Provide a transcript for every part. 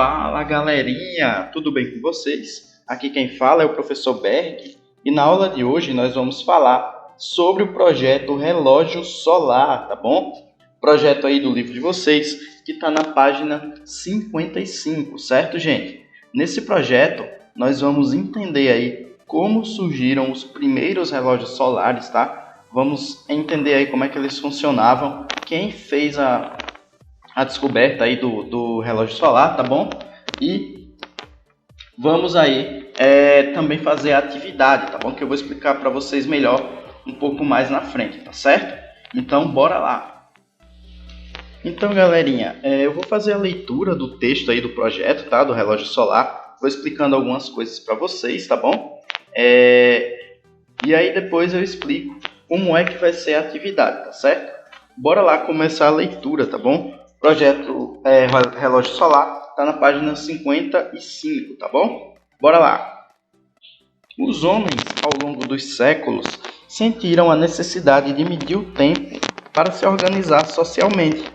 Fala galerinha, tudo bem com vocês? Aqui quem fala é o professor Berg e na aula de hoje nós vamos falar sobre o projeto Relógio Solar, tá bom? Projeto aí do livro de vocês que está na página 55, certo, gente? Nesse projeto nós vamos entender aí como surgiram os primeiros relógios solares, tá? Vamos entender aí como é que eles funcionavam, quem fez a descoberta aí do relógio solar, tá bom? E vamos aí também fazer a atividade, tá bom? Que eu vou explicar para vocês melhor um pouco mais na frente, tá certo? Então, bora lá! Então, galerinha, eu vou fazer a leitura do texto aí do projeto, tá? Do relógio solar. Vou explicando algumas coisas para vocês, tá bom? E aí depois eu explico como é que vai ser a atividade, tá certo? Bora lá começar a leitura, tá bom? Projeto Relógio Solar está na página 55, tá bom? Bora lá! Os homens, ao longo dos séculos, sentiram a necessidade de medir o tempo para se organizar socialmente.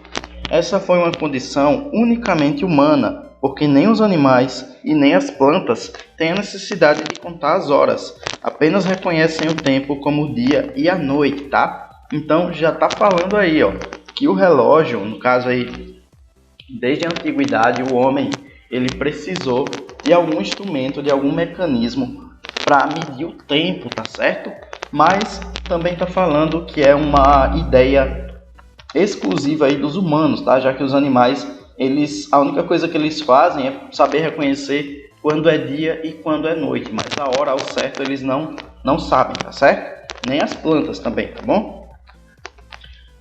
Essa foi uma condição unicamente humana, porque nem os animais e nem as plantas têm a necessidade de contar as horas, apenas reconhecem o tempo como o dia e a noite, tá? Então já está falando aí, ó, que o relógio, no caso aí, desde a antiguidade, o homem ele precisou de algum instrumento, de algum mecanismo para medir o tempo, tá certo? Mas também está falando que é uma ideia exclusiva aí dos humanos, tá? Já que os animais, a única coisa que eles fazem é saber reconhecer quando é dia e quando é noite, mas a hora ao certo eles não sabem, tá certo? Nem as plantas também, tá bom?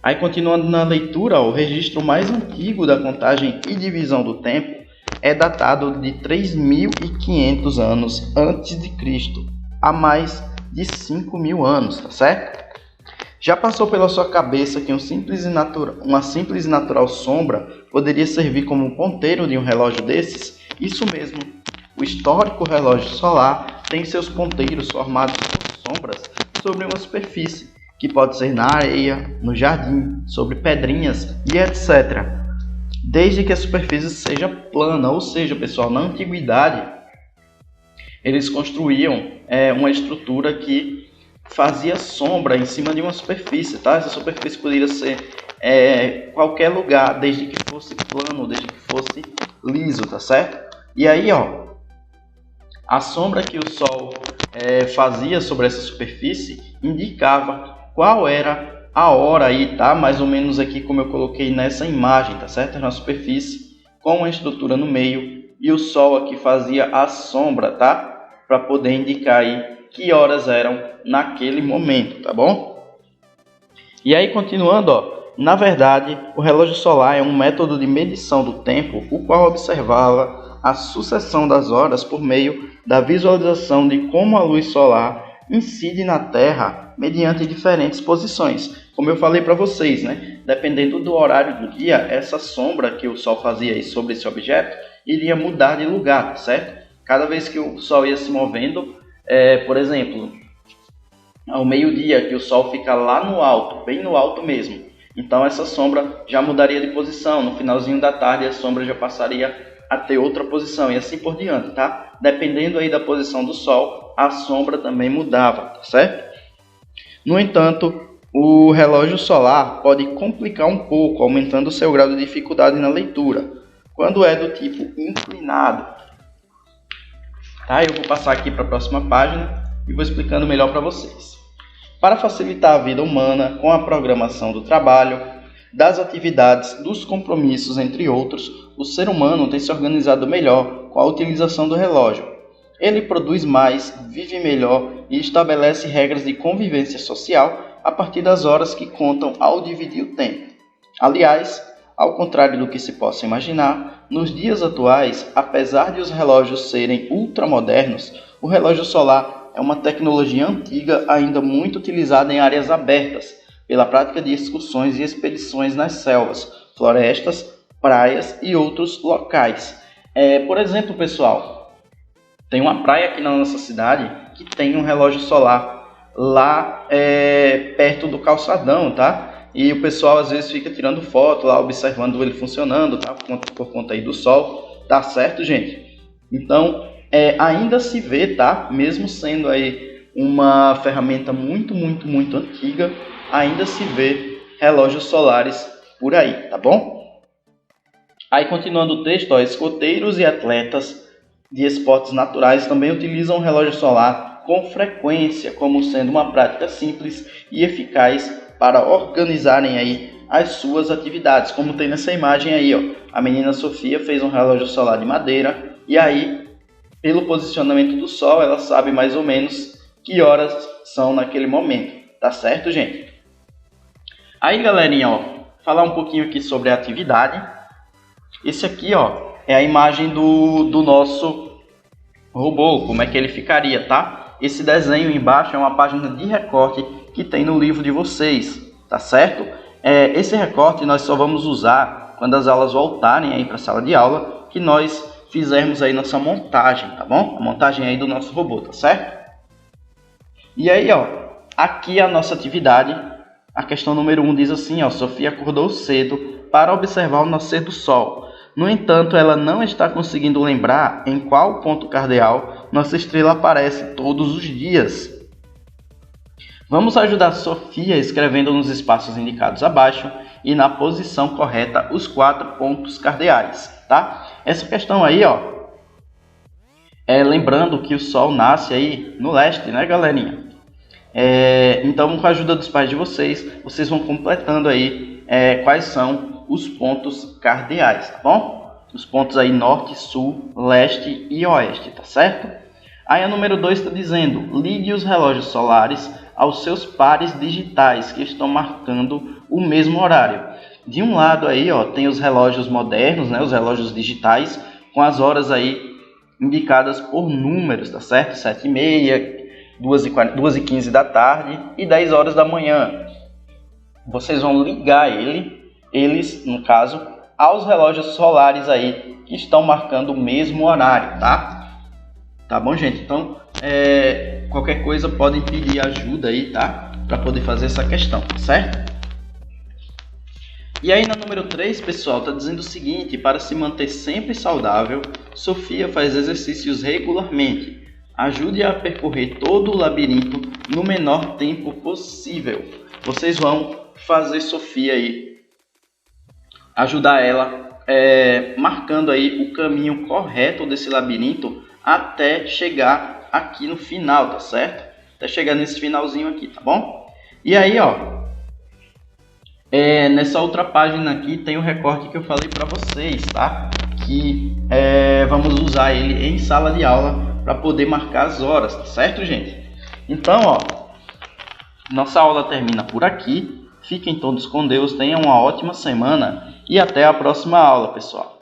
Aí, continuando na leitura, o registro mais antigo da contagem e divisão do tempo é datado de 3.500 anos antes de Cristo, há mais de 5.000 anos, tá certo? Já passou pela sua cabeça que uma simples e natural sombra poderia servir como ponteiro de um relógio desses? Isso mesmo, o histórico relógio solar tem seus ponteiros formados por sombras sobre uma superfície, que pode ser na areia, no jardim, sobre pedrinhas e etc. Desde que a superfície seja plana, ou seja, pessoal, na antiguidade, eles construíam uma estrutura que fazia sombra em cima de uma superfície, tá? Essa superfície poderia ser qualquer lugar, desde que fosse plano, desde que fosse liso, tá certo? E aí, ó, a sombra que o Sol fazia sobre essa superfície indicava qual era a hora aí, tá? Mais ou menos aqui como eu coloquei nessa imagem, tá certo? Na superfície, com uma estrutura no meio, e o Sol aqui fazia a sombra, tá? Para poder indicar aí que horas eram naquele momento, tá bom? E aí, continuando, ó, na verdade, o relógio solar é um método de medição do tempo, o qual observava a sucessão das horas por meio da visualização de como a luz solar incide na Terra mediante diferentes posições. Como eu falei para vocês, né? Dependendo do horário do dia, essa sombra que o Sol fazia aí sobre esse objeto iria mudar de lugar, tá certo? Cada vez que o Sol ia se movendo, por exemplo, ao meio-dia, que o Sol fica lá no alto, bem no alto mesmo. Então essa sombra já mudaria de posição. No finalzinho da tarde, a sombra já passaria a ter outra posição e assim por diante, tá? Dependendo aí da posição do Sol, a sombra também mudava, tá certo? No entanto, o relógio solar pode complicar um pouco, aumentando seu grau de dificuldade na leitura, quando é do tipo inclinado. Tá? Eu vou passar aqui para a próxima página e vou explicando melhor para vocês. Para facilitar a vida humana com a programação do trabalho, das atividades, dos compromissos, entre outros, o ser humano tem se organizado melhor com a utilização do relógio. Ele produz mais, vive melhor e estabelece regras de convivência social a partir das horas que contam ao dividir o tempo. Aliás, ao contrário do que se possa imaginar, nos dias atuais, apesar de os relógios serem ultramodernos, o relógio solar é uma tecnologia antiga ainda muito utilizada em áreas abertas, pela prática de excursões e expedições nas selvas, florestas, praias e outros locais. Por exemplo, pessoal, tem uma praia aqui na nossa cidade que tem um relógio solar lá perto do calçadão, tá? E o pessoal às vezes fica tirando foto lá, observando ele funcionando, tá? Por conta aí do sol. tá certo, gente? Então, ainda se vê, tá? Mesmo sendo aí uma ferramenta muito antiga, ainda se vê relógios solares por aí, tá bom? Aí, continuando o texto, ó, escoteiros e atletas de esportes naturais também utilizam o relógio solar com frequência, como sendo uma prática simples e eficaz para organizarem aí as suas atividades, como tem nessa imagem aí, ó. A menina Sofia fez um relógio solar de madeira e aí, pelo posicionamento do sol, ela sabe mais ou menos que horas são naquele momento, tá certo, gente? Aí, galerinha, ó, falar um pouquinho aqui sobre a atividade. Esse aqui, ó, é a imagem do nosso robô, como é que ele ficaria, tá? Esse desenho embaixo é uma página de recorte que tem no livro de vocês, tá certo? Esse recorte nós só vamos usar quando as aulas voltarem aí para a sala de aula, que nós fizermos aí nossa montagem, tá bom? A montagem aí do nosso robô, tá certo? E aí, ó, aqui a nossa atividade, a questão número 1 diz assim, ó, Sofia acordou cedo para observar o nascer do sol. No entanto, ela não está conseguindo lembrar em qual ponto cardeal nossa estrela aparece todos os dias. Vamos ajudar Sofia escrevendo nos espaços indicados abaixo e na posição correta os 4 pontos cardeais, tá? Essa questão aí, ó, lembrando que o Sol nasce aí no leste, né, galerinha? Então, com a ajuda dos pais de vocês vão completando aí quais são os pontos cardeais, tá bom? Os pontos aí norte, sul, leste e oeste, tá certo? Aí a número 2 está dizendo, ligue os relógios solares aos seus pares digitais que estão marcando o mesmo horário. De um lado aí, ó, tem os relógios modernos, né, os relógios digitais, com as horas aí indicadas por números, tá certo? 7h30, 2h15 da tarde e 10 horas da manhã. Vocês vão ligar eles, no caso, aos relógios solares aí que estão marcando o mesmo horário, tá? Tá bom, gente? Então, qualquer coisa podem pedir ajuda aí, tá? Para poder fazer essa questão, tá certo? E aí na número 3, pessoal, tá dizendo o seguinte, para se manter sempre saudável, Sofia faz exercícios regularmente. Ajude a percorrer todo o labirinto no menor tempo possível. Vocês vão fazer Sofia aí, ajudar ela marcando aí o caminho correto desse labirinto até chegar aqui no final, tá certo? Até chegar nesse finalzinho aqui, tá bom? E aí, ó, nessa outra página aqui tem o recorte que eu falei para vocês, tá? Que vamos usar ele em sala de aula para poder marcar as horas, tá certo, gente? Então, ó, nossa aula termina por aqui. Fiquem todos com Deus, tenham uma ótima semana e até a próxima aula, pessoal.